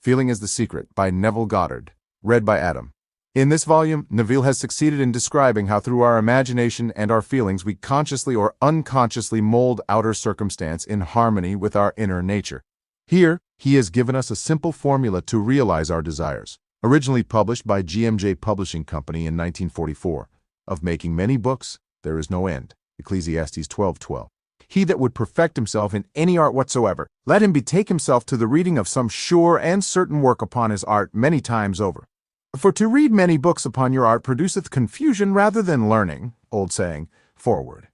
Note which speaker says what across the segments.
Speaker 1: Feeling is the Secret by Neville Goddard, read by Adam. In this volume, Neville has succeeded in describing how through our imagination and our feelings we consciously or unconsciously mold outer circumstance in harmony with our inner nature. Here, he has given us a simple formula to realize our desires. Originally published by GMJ Publishing Company in 1944, of making many books, there is no end. Ecclesiastes 12:12. He that would perfect himself in any art whatsoever, let him betake himself to the reading of some sure and certain work upon his art many times over. For to read many books upon your art produceth confusion rather than learning, old saying, forward.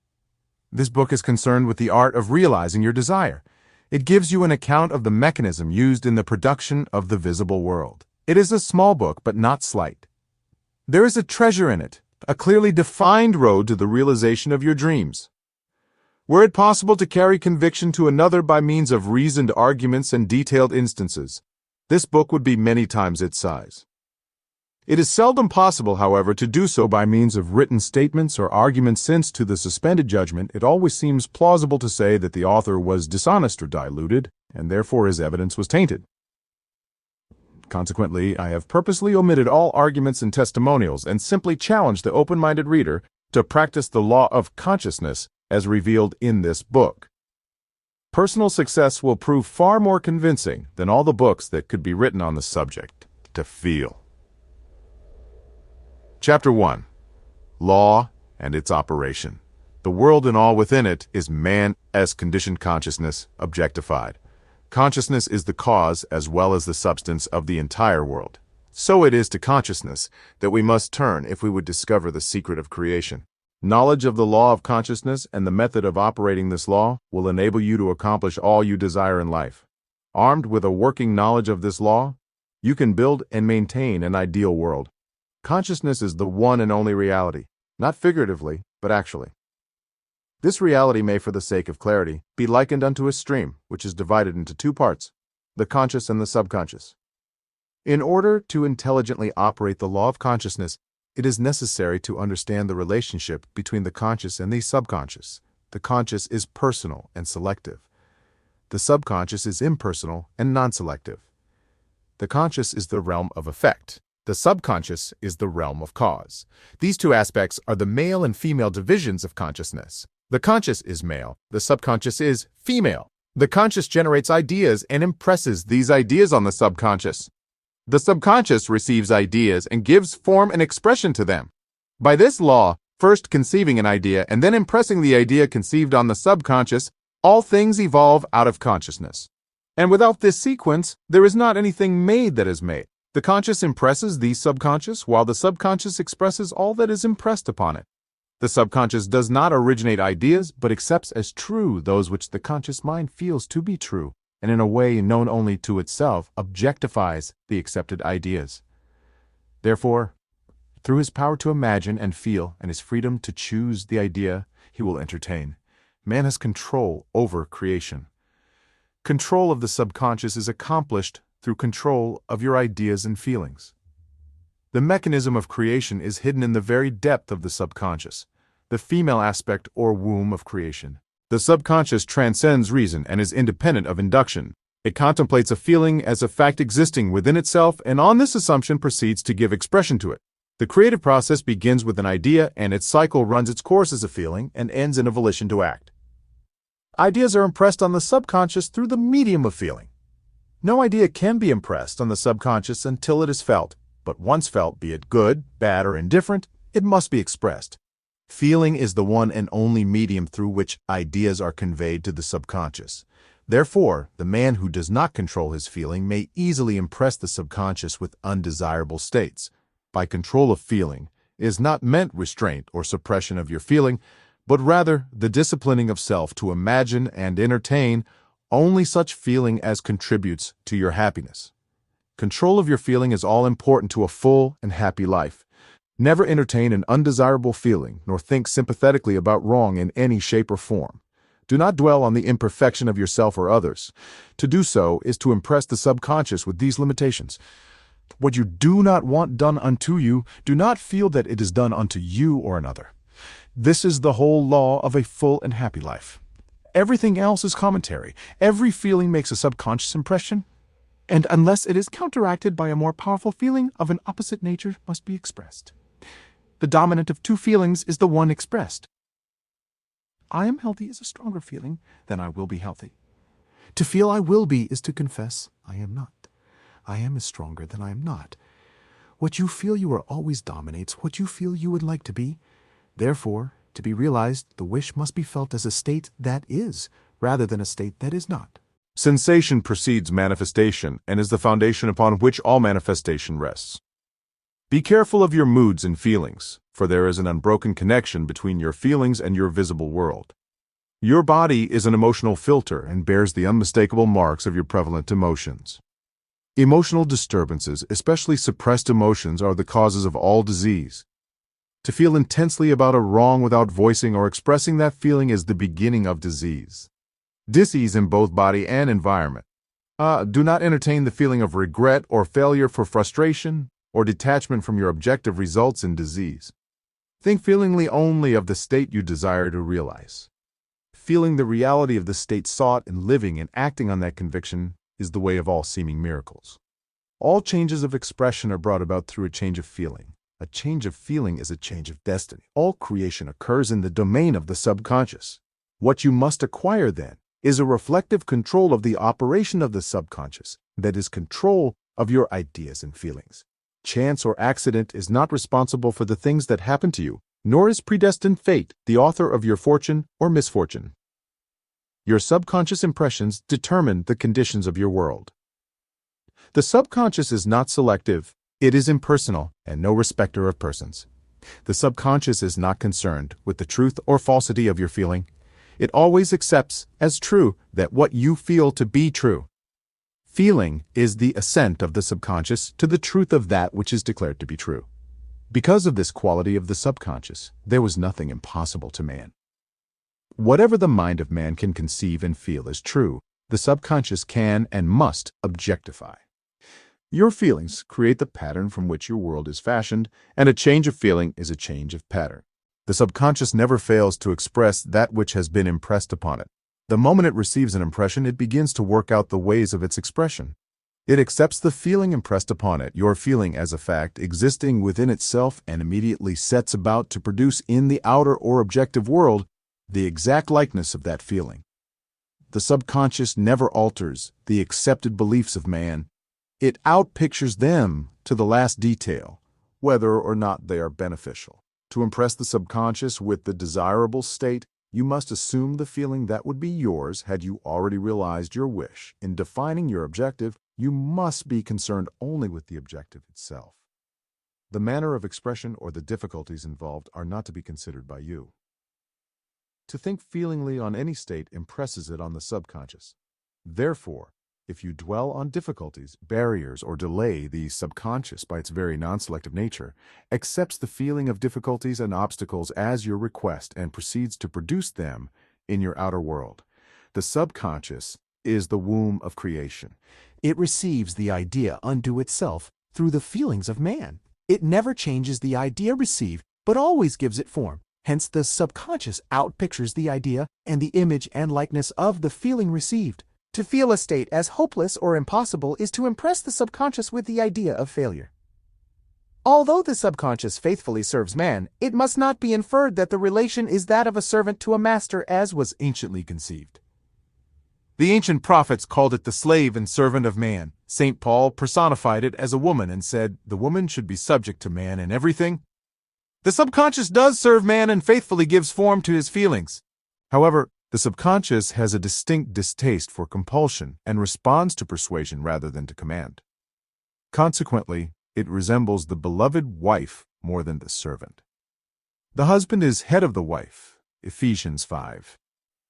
Speaker 1: This book is concerned with the art of realizing your desire. It gives you an account of the mechanism used in the production of the visible world. It is a small book, but not slight. There is a treasure in it, a clearly defined road to the realization of your dreams. Were it possible to carry conviction to another by means of reasoned arguments and detailed instances, this book would be many times its size. It is seldom possible, however, to do so by means of written statements or arguments, since to the suspended judgment it always seems plausible to say that the author was dishonest or diluted, and therefore his evidence was tainted. Consequently, I have purposely omitted all arguments and testimonials and simply challenged the open-minded reader to practice the law of consciousness as revealed in this book. Personal success will prove far more convincing than all the books that could be written on the subject. To feel. Chapter 1. Law and its operation. The world and all within it is man as conditioned consciousness objectified. Consciousness is the cause as well as the substance of the entire world. So it is to consciousness that we must turn if we would discover the secret of creation. Knowledge of the law of consciousness and the method of operating this law will enable you to accomplish all you desire in life. Armed with a working knowledge of this law, you can build and maintain an ideal world. Consciousness is the one and only reality, not figuratively, but actually. This reality may, for the sake of clarity, be likened unto a stream, which is divided into two parts, the conscious and the subconscious. In order to intelligently operate the law of consciousness, it is necessary to understand the relationship between the conscious and the subconscious. The conscious is personal and selective. The subconscious is impersonal and non-selective. The conscious is the realm of effect. The subconscious is the realm of cause. These two aspects are the male and female divisions of consciousness. The conscious is male, the subconscious is female. The conscious generates ideas and impresses these ideas on the subconscious. The subconscious receives ideas and gives form and expression to them. By this law, first conceiving an idea and then impressing the idea conceived on the subconscious, all things evolve out of consciousness. And without this sequence, there is not anything made that is made. The conscious impresses the subconscious, while the subconscious expresses all that is impressed upon it. The subconscious does not originate ideas, but accepts as true those which the conscious mind feels to be true, and in a way known only to itself, objectifies the accepted ideas. Therefore, through his power to imagine and feel and his freedom to choose the idea he will entertain, man has control over creation. Control of the subconscious is accomplished through control of your ideas and feelings. The mechanism of creation is hidden in the very depth of the subconscious, the female aspect or womb of creation. The subconscious transcends reason and is independent of induction. It contemplates a feeling as a fact existing within itself, and on this assumption proceeds to give expression to it. The creative process begins with an idea, and its cycle runs its course as a feeling and ends in a volition to act. Ideas are impressed on the subconscious through the medium of feeling. No idea can be impressed on the subconscious until it is felt, but once felt, be it good, bad, or indifferent, it must be expressed. Feeling is the one and only medium through which ideas are conveyed to the subconscious. Therefore, the man who does not control his feeling may easily impress the subconscious with undesirable states. By control of feeling is not meant restraint or suppression of your feeling, but rather the disciplining of self to imagine and entertain only such feeling as contributes to your happiness. Control of your feeling is all important to a full and happy life. Never entertain an undesirable feeling, nor think sympathetically about wrong in any shape or form. Do not dwell on the imperfection of yourself or others. To do so is to impress the subconscious with these limitations. What you do not want done unto you, do not feel that it is done unto you or another. This is the whole law of a full and happy life. Everything else is commentary. Every feeling makes a subconscious impression.
Speaker 2: and unless it is counteracted by a more powerful feeling of an opposite nature, must be expressed. The dominant of two feelings is the one expressed. I am healthy is a stronger feeling than I will be healthy. To feel I will be is to confess I am not. I am is stronger than I am not. What you feel you are always dominates what you feel you would like to be. Therefore, to be realized, the wish must be felt as a state that is, rather than a state that is not.
Speaker 1: Sensation precedes manifestation and is the foundation upon which all manifestation rests. Be careful of your moods and feelings, for there is an unbroken connection between your feelings and your visible world. Your body is an emotional filter and bears the unmistakable marks of your prevalent emotions. Emotional disturbances, especially suppressed emotions, are the causes of all disease. To feel intensely about a wrong without voicing or expressing that feeling is the beginning of disease. Dis-ease in both body and environment. Do not entertain the feeling of regret or failure for frustration or detachment from your objective results in disease. Think feelingly only of the state you desire to realize. Feeling the reality of the state sought and living and acting on that conviction is the way of all seeming miracles. All changes of expression are brought about through a change of feeling. A change of feeling is a change of destiny. All creation occurs in the domain of the subconscious. What you must acquire, then, is a reflective control of the operation of the subconscious, that is, control of your ideas and feelings. Chance or accident is not responsible for the things that happen to you, nor is predestined fate the author of your fortune or misfortune. Your subconscious impressions determine the conditions of your world. The subconscious is not selective, it is impersonal and no respecter of persons. The subconscious is not concerned with the truth or falsity of your feeling. It always accepts as true that what you feel to be true. Feeling is the assent of the subconscious to the truth of that which is declared to be true. Because of this quality of the subconscious, there was nothing impossible to man. Whatever the mind of man can conceive and feel as true, the subconscious can and must objectify. Your feelings create the pattern from which your world is fashioned, and a change of feeling is a change of pattern. The subconscious never fails to express that which has been impressed upon it. The moment it receives an impression, it begins to work out the ways of its expression. It accepts the feeling impressed upon it, your feeling as a fact existing within itself, and immediately sets about to produce in the outer or objective world the exact likeness of that feeling. The subconscious never alters the accepted beliefs of man. It outpictures them to the last detail, whether or not they are beneficial. To impress the subconscious with the desirable state, you must assume the feeling that would be yours had you already realized your wish. In defining your objective, you must be concerned only with the objective itself. The manner of expression or the difficulties involved are not to be considered by you. To think feelingly on any state impresses it on the subconscious. Therefore, if you dwell on difficulties, barriers, or delay, the subconscious, by its very non-selective nature, accepts the feeling of difficulties and obstacles as your request and proceeds to produce them in your outer world. The subconscious is the womb of creation.
Speaker 2: It receives the idea unto itself through the feelings of man. It never changes the idea received, but always gives it form. Hence, the subconscious outpictures the idea and the image and likeness of the feeling received. To feel a state as hopeless or impossible is to impress the subconscious with the idea of failure. Although the subconscious faithfully serves man, it must not be inferred that the relation is that of a servant to a master as was anciently conceived. The ancient prophets called it the slave and servant of man. St. Paul personified it as a woman and said, "The woman should be subject to man in everything." The subconscious does serve man and faithfully gives form to his feelings. However, the subconscious has a distinct distaste for compulsion and responds to persuasion rather than to command. Consequently, it resembles the beloved wife more than the servant. The husband is head of the wife, Ephesians 5.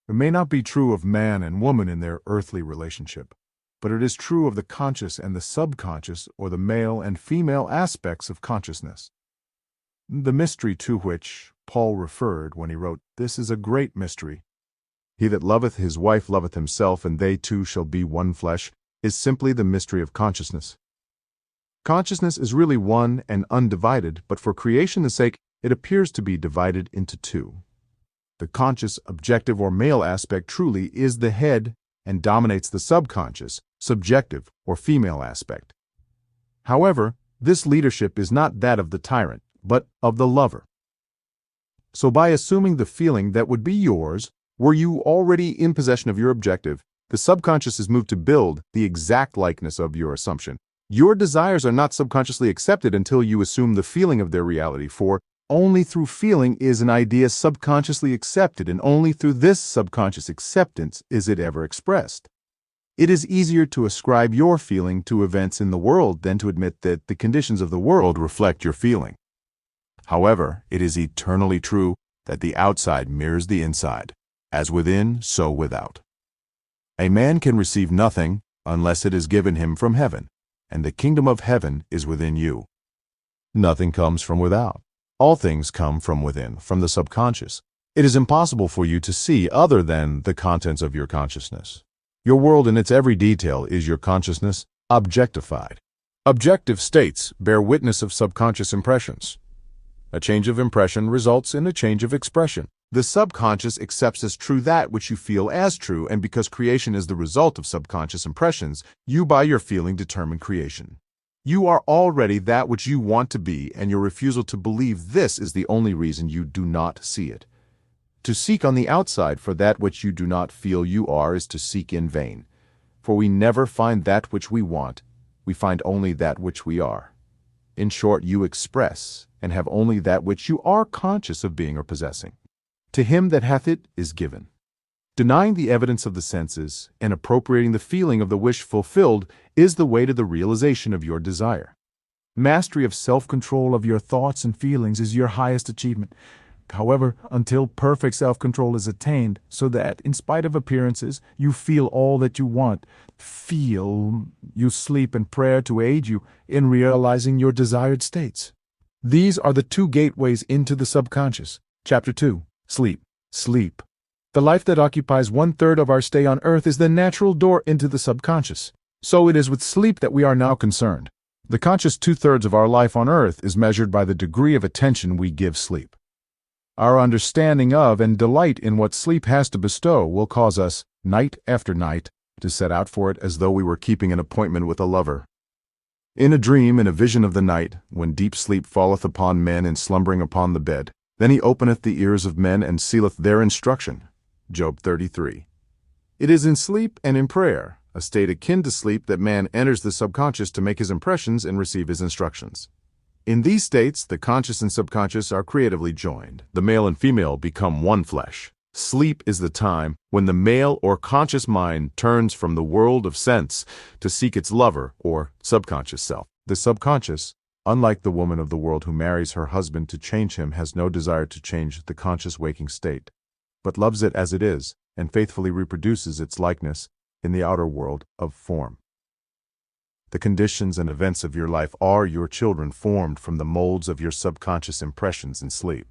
Speaker 2: It may not be true of man and woman in their earthly relationship, but it is true of the conscious and the subconscious, or the male and female aspects of consciousness. The mystery to which Paul referred when he wrote, "This is a great mystery. He that loveth his wife loveth himself, and they two shall be one flesh," is simply the mystery of consciousness. Consciousness is really one and undivided, but for creation's sake it appears to be divided into two. The conscious, objective, or male aspect truly is the head and dominates the subconscious,
Speaker 1: subjective, or female aspect. However, this leadership is not that of the tyrant, but of the lover. So by assuming the feeling that would be yours, were you already in possession of your objective, the subconscious is moved to build the exact likeness of your assumption. Your desires are not subconsciously accepted until you assume the feeling of their reality, for only through feeling is an idea subconsciously accepted, and only through this subconscious acceptance is it ever expressed. It is easier to ascribe your feeling to events in the world than to admit that the conditions of the world reflect your feeling. However, it is eternally true that the outside mirrors the inside, as within, so without. A man can receive nothing unless it is given him from heaven, and the kingdom of heaven is within you. Nothing comes from without. All things come from within, from the subconscious. It is impossible for you to see other than the contents of your consciousness. Your world in its every detail is your consciousness objectified. Objective states bear witness of subconscious impressions. A change of impression results in a change of expression. The subconscious accepts as true that which you feel as true, and because creation is the result of subconscious impressions, you by your feeling determine creation. You are already that which you want to be, and your refusal to believe this is the only reason you do not see it. To seek on the outside for that which you do not feel you are is to seek in vain. For we never find that which we want, we find only that which we are. In short, you express and have only that which you are conscious of being or possessing. To him that hath it is given. Denying the evidence of the senses and appropriating the feeling of the wish fulfilled is the way to the realization of your desire. Mastery of self-control of your thoughts and feelings is your highest achievement. However, until perfect self-control is attained, so that, in spite of appearances, you feel all that you want, you sleep in prayer to aid you in realizing your desired states. These are the two gateways into the subconscious. Chapter 2. Sleep. Sleep. The life that occupies 1/3 of our stay on earth is the natural door into the subconscious. So it is with sleep that we are now concerned. The conscious 2/3 of our life on earth is measured by the degree of attention we give sleep. Our understanding of and delight in what sleep has to bestow will cause us, night after night, to set out for it as though we were keeping an appointment with a lover. In a dream, in a vision of the night, when deep sleep falleth upon men in slumbering upon the bed, then he openeth the ears of men and sealeth their instruction. Job 33. It is in sleep and in prayer, a state akin to sleep, that man enters the subconscious to make his impressions and receive his instructions. In these states, the conscious and subconscious are creatively joined. The male and female become one flesh. Sleep is the time when the male or conscious mind turns from the world of sense to seek its lover or subconscious self. The subconscious, unlike the woman of the world who marries her husband to change him, has no desire to change the conscious waking state, but loves it as it is and faithfully reproduces its likeness in the outer world of form. The conditions and events of your life are your children, formed from the molds of your subconscious impressions in sleep.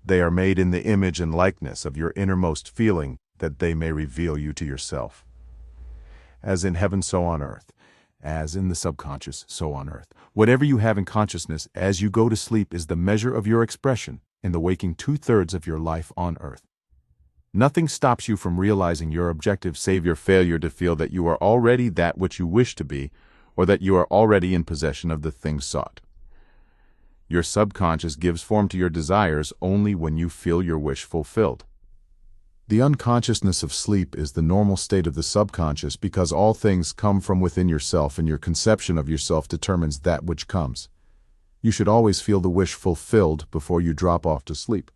Speaker 1: They are made in the image and likeness of your innermost feeling, that they may reveal you to yourself. As in heaven, so on earth. As in the subconscious, so on earth. Whatever you have in consciousness as you go to sleep is the measure of your expression in the waking 2/3 of your life on earth. Nothing stops you from realizing your objective save your failure to feel that you are already that which you wish to be, or that you are already in possession of the thing sought. Your subconscious gives form to your desires only when you feel your wish fulfilled. The unconsciousness of sleep is the normal state of the subconscious, because all things come from within yourself, and your conception of yourself determines that which comes. You should always feel the wish fulfilled before you drop off to sleep.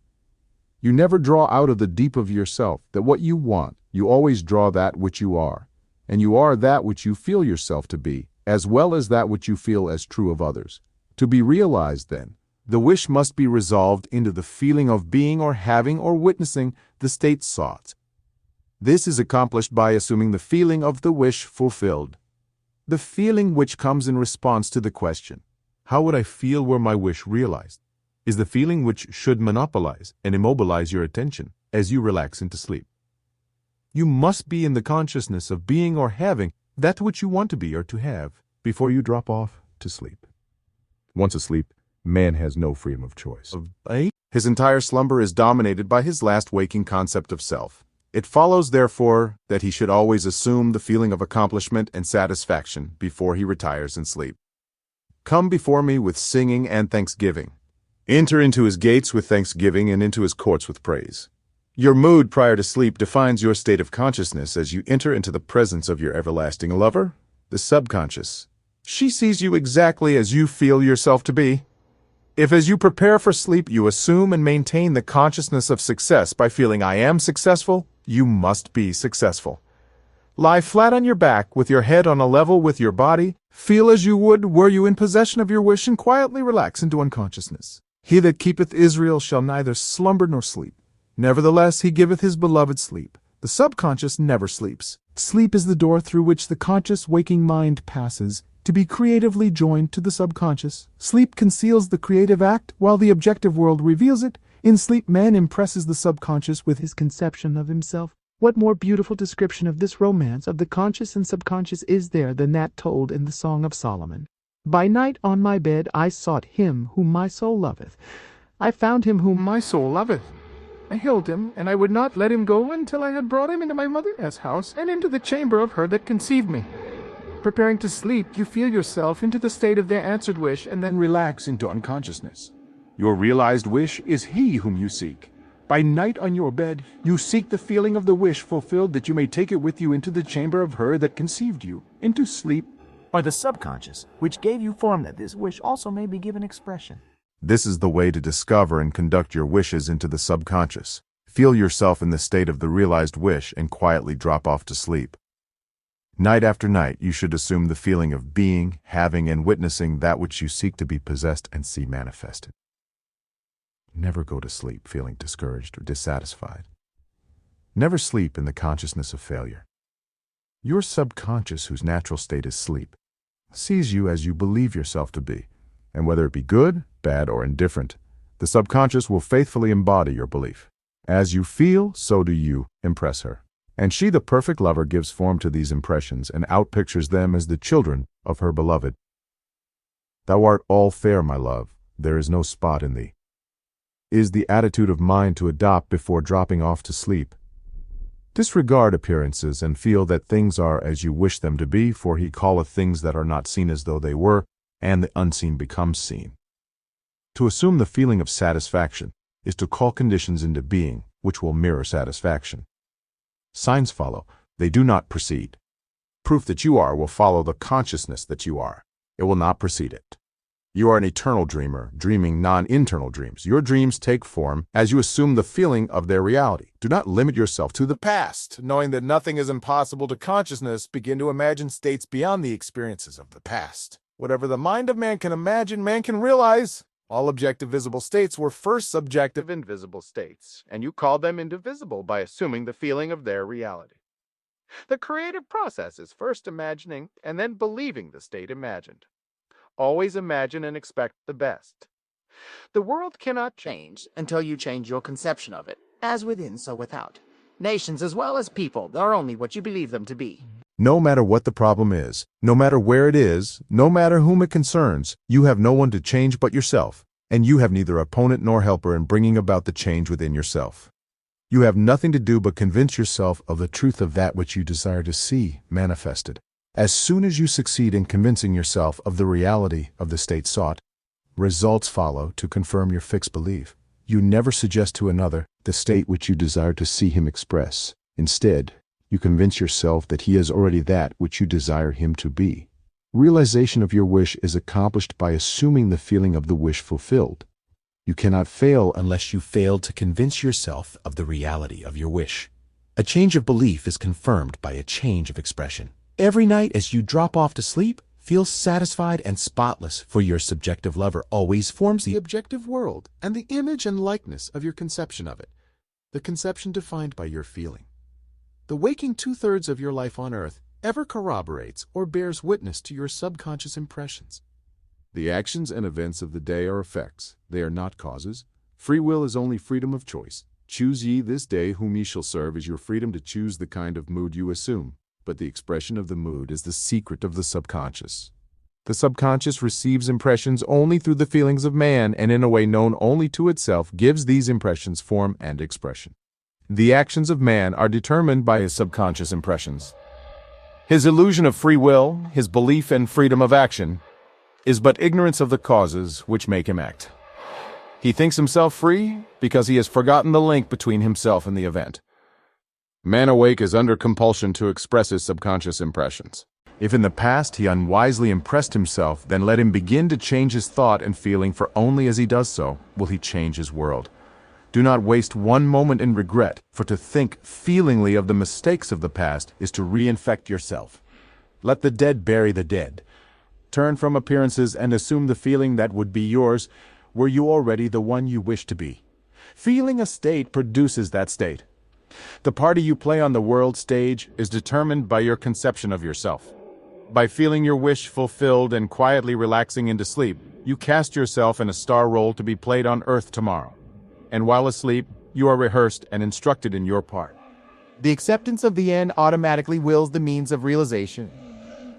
Speaker 1: You never draw out of the deep of yourself that what you want. You always draw that which you are, and you are that which you feel yourself to be, as well as that which you feel as true of others. To be realized, then, the wish must be resolved into the feeling of being or having or witnessing the state sought. This is accomplished by assuming the feeling of the wish fulfilled. The feeling which comes in response to the question, how would I feel were my wish realized, is the feeling which should monopolize and immobilize your attention as you relax into sleep. You must be in the consciousness of being or having that which you want to be or to have before you drop off to sleep. Once asleep, man has no freedom of choice. His entire slumber is dominated by his last waking concept of self. It follows, therefore, that he should always assume the feeling of accomplishment and satisfaction before he retires in sleep. Come before me with singing and thanksgiving. Enter into his gates with thanksgiving and into his courts with praise. Your mood prior to sleep defines your state of consciousness as you enter into the presence of your everlasting lover, the subconscious. She sees you exactly as you feel yourself to be. If as you prepare for sleep you assume and maintain the consciousness of success by feeling I am successful, you must be successful. Lie flat on your back with your head on a level with your body. Feel as you would were you in possession of your wish and quietly relax into unconsciousness. He that keepeth Israel shall neither slumber nor sleep. Nevertheless, he giveth his beloved sleep. The subconscious never sleeps. Sleep is the door through which the conscious waking mind passes, to be creatively joined to the subconscious. Sleep conceals the creative act, while the objective world reveals it. In sleep, man impresses the subconscious with his conception of himself. What more beautiful description of this romance of the conscious and subconscious is there than that told in the Song of Solomon? By night on my bed I sought him whom my soul loveth. I found him whom my soul loveth. I held him, and I would not let him go until I had brought him into my mother's house, and into the chamber of her that conceived me. Preparing to sleep, you feel yourself into the state of their answered wish, and then relax into unconsciousness. Your realized wish is he whom you seek. By night on your bed, you seek the feeling of the wish fulfilled that you may take it with you into the chamber of her that conceived you, into sleep,
Speaker 2: Or the subconscious, which gave you form that this wish also may be given expression.
Speaker 1: This is the way to discover and conduct your wishes into the subconscious. Feel yourself in the state of the realized wish and quietly drop off to sleep. Night after night, you should assume the feeling of being, having, and witnessing that which you seek to be possessed and see manifested. Never go to sleep feeling discouraged or dissatisfied. Never sleep in the consciousness of failure. Your subconscious, whose natural state is sleep, sees you as you believe yourself to be, and whether it be good, bad, or indifferent, the subconscious will faithfully embody your belief. As you feel, so do you impress her. And she, the perfect lover, gives form to these impressions and outpictures them as the children of her beloved. Thou art all fair, my love, there is no spot in thee, is the attitude of mind to adopt before dropping off to sleep. Disregard appearances and feel that things are as you wish them to be, for he calleth things that are not seen as though they were, and the unseen becomes seen. To assume the feeling of satisfaction is to call conditions into being which will mirror satisfaction. Signs follow, they do not precede. Proof that you are will follow the consciousness that you are. It will not precede it. You are an eternal dreamer, dreaming non-internal dreams. Your dreams take form as you assume the feeling of their reality. Do not limit yourself to the past. Knowing that nothing is impossible to consciousness, begin to imagine states beyond the experiences of the past. Whatever the mind of man can imagine, man can realize. All objective visible states were first subjective invisible states, and you called them indivisible by assuming the feeling of their reality. The creative process is first imagining and then believing the state imagined. Always imagine and expect the best. The world cannot change until you change your conception of it, as within, so without. Nations as well as people are only what you believe them to be. No matter what the problem is, no matter where it is, no matter whom it concerns, you have no one to change but yourself, and you have neither opponent nor helper in bringing about the change within yourself. You have nothing to do but convince yourself of the truth of that which you desire to see manifested. As soon as you succeed in convincing yourself of the reality of the state sought, results follow to confirm your fixed belief. You never suggest to another the state which you desire to see him express. Instead, you convince yourself that he is already that which you desire him to be. Realization of your wish is accomplished by assuming the feeling of the wish fulfilled. You cannot fail unless you fail to convince yourself of the reality of your wish. A change of belief is confirmed by a change of expression. Every night as you drop off to sleep, feel satisfied and spotless, for your subjective lover always forms the objective world and the image and likeness of your conception of it, the conception defined by your feeling. The waking two-thirds of your life on earth ever corroborates or bears witness to your subconscious impressions. The actions and events of the day are effects, they are not causes. Free will is only freedom of choice. Choose ye this day whom ye shall serve is your freedom to choose the kind of mood you assume, but the expression of the mood is the secret of the subconscious. The subconscious receives impressions only through the feelings of man, and in a way known only to itself gives these impressions form and expression.
Speaker 3: The actions of man are determined by his subconscious impressions. His illusion of free will, his belief in freedom of action, is but ignorance of the causes which make him act. He thinks himself free because he has forgotten the link between himself and the event. Man awake is under compulsion to express his subconscious impressions.
Speaker 1: If in the past he unwisely impressed himself, then let him begin to change his thought and feeling, for only as he does so will he change his world. Do not waste one moment in regret, for to think feelingly of the mistakes of the past is to reinfect yourself. Let the dead bury the dead. Turn from appearances and assume the feeling that would be yours were you already the one you wish to be. Feeling a state produces that state. The party you play on the world stage is determined by your conception of yourself. By feeling your wish fulfilled and quietly relaxing into sleep, you cast yourself in a star role to be played on Earth tomorrow. And while asleep, you are rehearsed and instructed in your part.
Speaker 4: The acceptance of the end automatically wills the means of realization.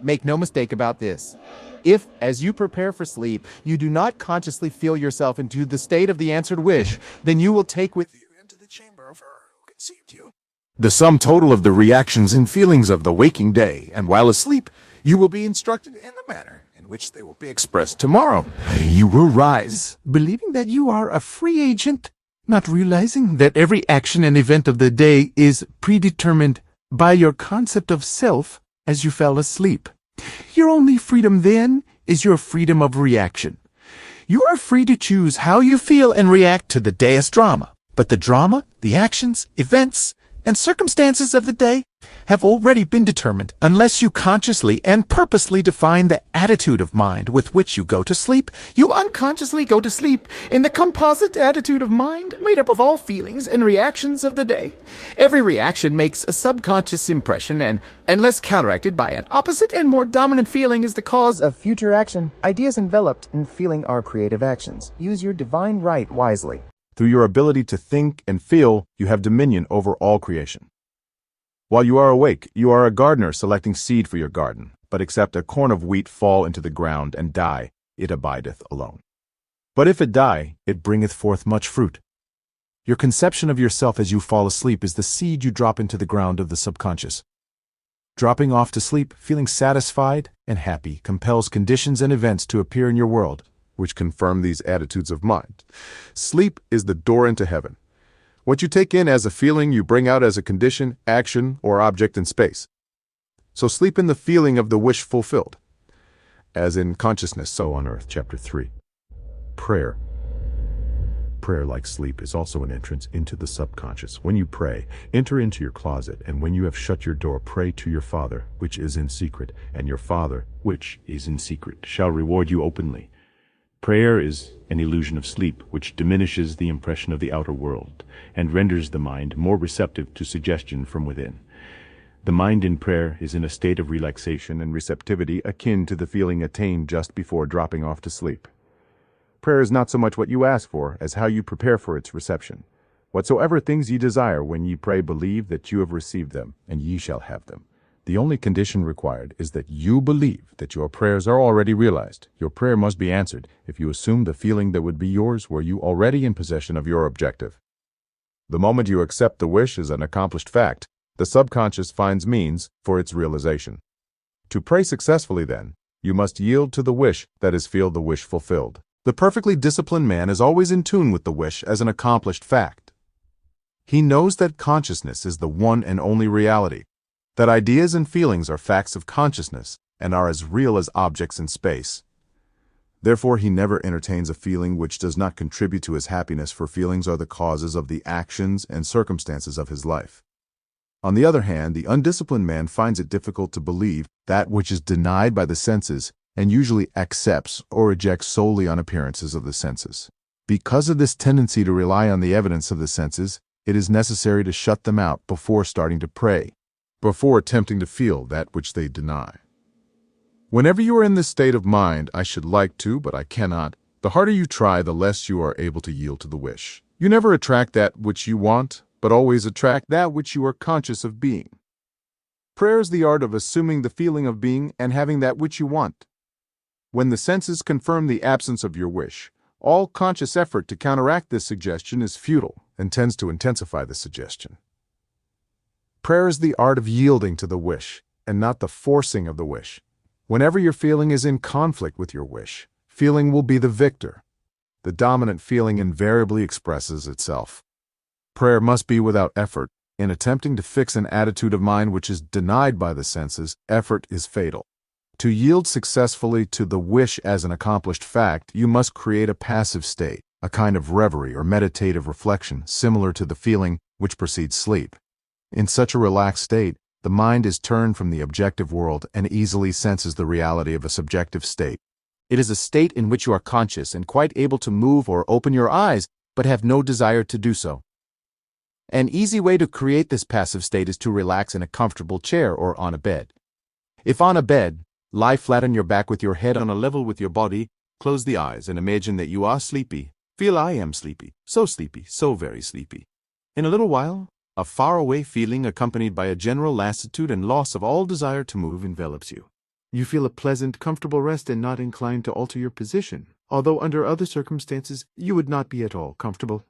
Speaker 4: Make no mistake about this. If, as you prepare for sleep, you do not consciously feel yourself into the state of the answered wish, then you will take with you into the chamber of her who conceived you
Speaker 3: the sum total of the reactions and feelings of the waking day, and while asleep, you will be instructed in the manner in which they will be expressed tomorrow. You will rise,
Speaker 2: believing that you are a free agent, not realizing that every action and event of the day is predetermined by your concept of self as you fell asleep. Your only freedom then is your freedom of reaction. You are free to choose how you feel and react to the day's drama, but the drama, the actions, events, and circumstances of the day have already been determined unless you consciously and purposely define the attitude of mind with which you go to sleep.
Speaker 4: You unconsciously go to sleep in the composite attitude of mind made up of all feelings and reactions of the day. Every reaction makes a subconscious impression, and unless counteracted by an opposite and more dominant feeling, is the cause of future action. Ideas enveloped in feeling are creative actions. Use your divine right wisely.
Speaker 1: Through your ability to think and feel, you have dominion over all creation. While you are awake, you are a gardener selecting seed for your garden, but except a corn of wheat fall into the ground and die, it abideth alone. But if it die, it bringeth forth much fruit. Your conception of yourself as you fall asleep is the seed you drop into the ground of the subconscious. Dropping off to sleep, feeling satisfied and happy, compels conditions and events to appear in your world, which confirm these attitudes of mind. Sleep is the door into heaven. What you take in as a feeling, you bring out as a condition, action, or object in space. So sleep in the feeling of the wish fulfilled. As in consciousness, so on earth, chapter 3. Prayer. Prayer, like sleep, is also an entrance into the subconscious. When you pray, enter into your closet, and when you have shut your door, pray to your Father, which is in secret, and your Father, which is in secret, shall reward you openly. Prayer is an illusion of sleep, which diminishes the impression of the outer world and renders the mind more receptive to suggestion from within. The mind in prayer is in a state of relaxation and receptivity akin to the feeling attained just before dropping off to sleep. Prayer is not so much what you ask for as how you prepare for its reception. Whatsoever things ye desire when ye pray, believe that you have received them, and ye shall have them. The only condition required is that you believe that your prayers are already realized. Your prayer must be answered if you assume the feeling that would be yours were you already in possession of your objective. The moment you accept the wish as an accomplished fact, the subconscious finds means for its realization. To pray successfully, then, you must yield to the wish that is feel the wish fulfilled. The perfectly disciplined man is always in tune with the wish as an accomplished fact. He knows that consciousness is the one and only reality, that ideas and feelings are facts of consciousness and are as real as objects in space. Therefore, he never entertains a feeling which does not contribute to his happiness, for feelings are the causes of the actions and circumstances of his life. On the other hand, the undisciplined man finds it difficult to believe that which is denied by the senses and usually accepts or rejects solely on appearances of the senses. Because of this tendency to rely on the evidence of the senses, it is necessary to shut them out before starting to pray, before attempting to feel that which they deny. Whenever you are in this state of mind, I should like to, but I cannot, the harder you try, the less you are able to yield to the wish. You never attract that which you want, but always attract that which you are conscious of being. Prayer is the art of assuming the feeling of being and having that which you want. When the senses confirm the absence of your wish, All conscious effort to counteract this suggestion is futile and tends to intensify the suggestion. Prayer is the art of yielding to the wish, and not the forcing of the wish. Whenever your feeling is in conflict with your wish, feeling will be the victor. The dominant feeling invariably expresses itself. Prayer must be without effort. In attempting to fix an attitude of mind which is denied by the senses, effort is fatal. To yield successfully to the wish as an accomplished fact, you must create a passive state, a kind of reverie or meditative reflection similar to the feeling which precedes sleep. In such a relaxed state, the mind is turned from the objective world and easily senses the reality of a subjective state. It is a state in which you are conscious and quite able to move or open your eyes, but have no desire to do so. An easy way to create this passive state is to relax in a comfortable chair or on a bed. If on a bed, lie flat on your back with your head on a level with your body, close the eyes and imagine that you are sleepy. Feel I am sleepy, so very sleepy. In a little while, a far-away feeling accompanied by a general lassitude and loss of all desire to move envelops you. You feel a pleasant, comfortable rest and not inclined to alter your position, although under other circumstances you would not be at all comfortable.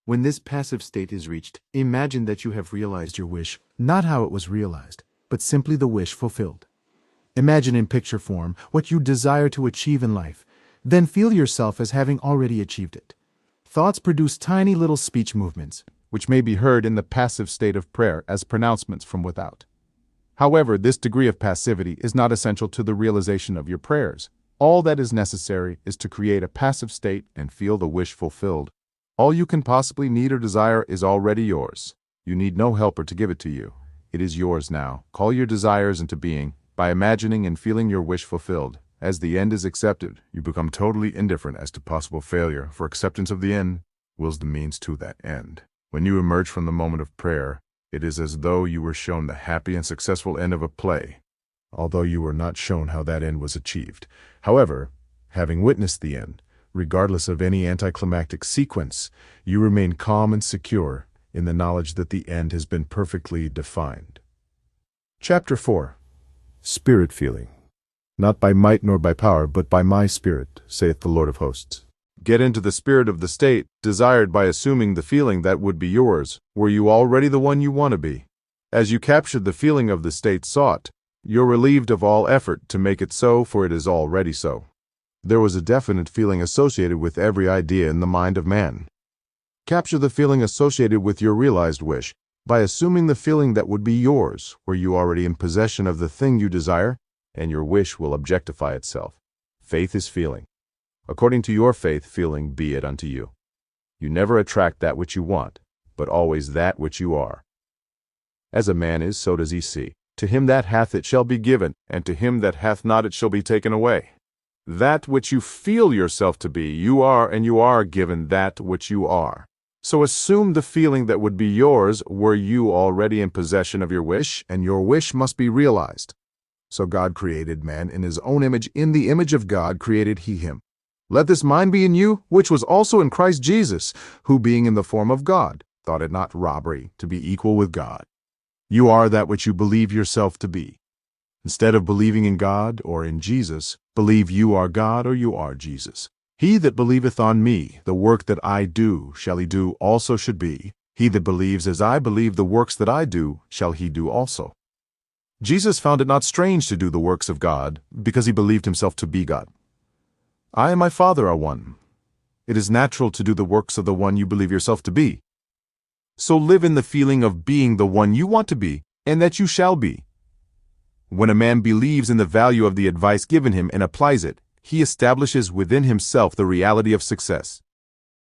Speaker 1: When this passive state is reached, imagine that you have realized your wish, not how it was realized, but simply the wish fulfilled. Imagine in picture form what you desire to achieve in life, then feel yourself as having already achieved it. Thoughts produce tiny little speech movements, which may be heard in the passive state of prayer as pronouncements from without. However, this degree of passivity is not essential to the realization of your prayers. All that is necessary is to create a passive state and feel the wish fulfilled. All you can possibly need or desire is already yours. You need no helper to give it to you. It is yours now. Call your desires into being by imagining and feeling your wish fulfilled. As the end is accepted, you become totally indifferent as to possible failure, for acceptance of the end wills the means to that end. When you emerge from the moment of prayer, it is as though you were shown the happy and successful end of a play, although you were not shown how that end was achieved. However, having witnessed the end, regardless of any anticlimactic sequence, you remain calm and secure in the knowledge that the end has been perfectly defined. Chapter 4. Spirit feeling. Not by might nor by power, but by my spirit, saith the Lord of hosts. Get into the spirit of the state desired by assuming the feeling that would be yours, were you already the one you want to be. As you captured the feeling of the state sought, you're relieved of all effort to make it so, for it is already so. There was a definite feeling associated with every idea in the mind of man. Capture the feeling associated with your realized wish by assuming the feeling that would be yours, were you already in possession of the thing you desire, and your wish will objectify itself. Faith is feeling. According to your faith, feeling be it unto you. You never attract that which you want, but always that which you are. As a man is, so does he see. To him that hath it shall be given, and to him that hath not it shall be taken away. That which you feel yourself to be, you are, and you are given that which you are. So assume the feeling that would be yours were you already in possession of your wish, and your wish must be realized. So God created man in his own image. In the image of God created he him. Let this mind be in you, which was also in Christ Jesus, who being in the form of God, thought it not robbery to be equal with God. You are that which you believe yourself to be. Instead of believing in God or in Jesus, believe you are God or you are Jesus. He that believeth on me, the work that I do, shall he do also should be. He that believes as I believe, the works that I do, shall he do also. Jesus found it not strange to do the works of God, because he believed himself to be God. I and my Father are one. It is natural to do the works of the one you believe yourself to be. So live in the feeling of being the one you want to be, and that you shall be. When a man believes in the value of the advice given him and applies it, he establishes within himself the reality of success.